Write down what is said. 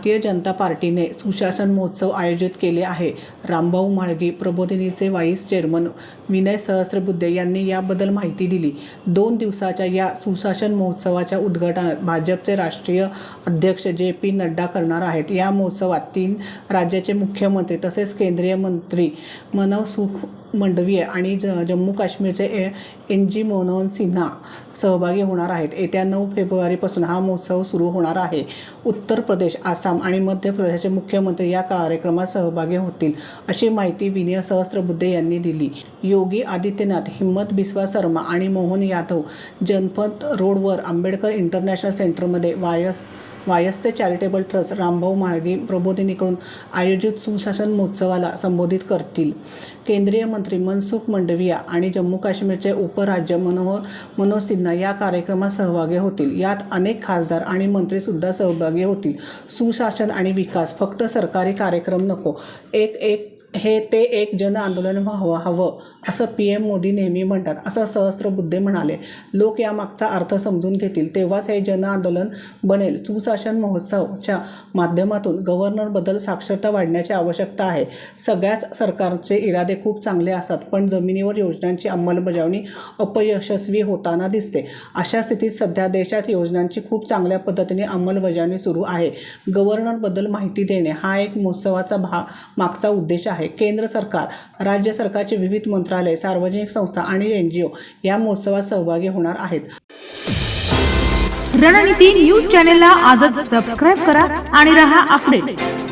भारतीय जनता पार्टीने सुशासन महोत्सव आयोजित केले आहे। रामभाऊ म्हाळगी प्रबोधिनीचे व्हाईस चेअरमन विनय सहस्त्रबुद्धे यांनी याबद्दल माहिती दिली। 2 दिवसाच्या या सुशासन महोत्सवाच्या उद्घाटनात भाजपचे राष्ट्रीय अध्यक्ष जे.पी. नड्डा करणार आहेत। या महोत्सवात 3 राज्याचे मुख्यमंत्री तसेच केंद्रीय मंत्री मनसुख मंडाविया आणि जम्मू काश्मीरचे एन.जी. मनोहर सिन्हा सहभागी होणार आहेत। येत्या 9 फेब्रुवारीपासून हा महोत्सव सुरू होणार आहे। उत्तर प्रदेश, आसाम आणि मध्य प्रदेशचे मुख्यमंत्री या कार्यक्रमात सहभागी होतील, अशी माहिती विनय सहस्त्रबुद्धे यांनी दिली। योगी आदित्यनाथ, हिम्मत बिस्वा शर्मा आणि मोहन यादव जनपथ रोडवर आंबेडकर इंटरनॅशनल सेंटरमध्ये वायस्ते चॅरिटेबल ट्रस्ट रामभाऊ म्हाळगी प्रबोधिनीकडून आयोजित सुशासन महोत्सवाला संबोधित करतील। केंद्रीय मंत्री मनसुख मंडाविया आणि जम्मू काश्मीरचे उपराज्य मनोहर सिन्हा या कार्यक्रमात सहभागी होतील। यात अनेक खासदार आणि मंत्री सुद्धा सहभागी होतील। सुशासन आणि विकास फक्त सरकारी कार्यक्रम नको, ते एक जन आंदोलन हवं असं PM मोदी नेहमी म्हणतात, असं सहस्त्रबुद्धे म्हणाले। लोक यामागचा अर्थ समजून घेतील तेव्हाच हे जन आंदोलन बनेल। सुशासन महोत्सवाच्या माध्यमातून गव्हर्नरबद्दल साक्षरता वाढण्याची आवश्यकता आहे। सगळ्याच सरकारचे इरादे खूप चांगले असतात, पण जमिनीवर योजनांची अंमलबजावणी अपयशस्वी होताना दिसते। अशा स्थितीत सध्या देशात योजनांची खूप चांगल्या पद्धतीने अंमलबजावणी सुरू आहे। गव्हर्नरबद्दल माहिती देणे हा एक महोत्सवाचा मागचा उद्देश आहे। केंद्र सरकार, राज्य सरकारचे विविध मंत्रालय, सार्वजनिक संस्था आणि NGO या महोत्सवात सहभागी होणार आहेत। रणनीती न्यूज चॅनेलला आजच सबस्क्राइब करा आणि रहा अपडेट।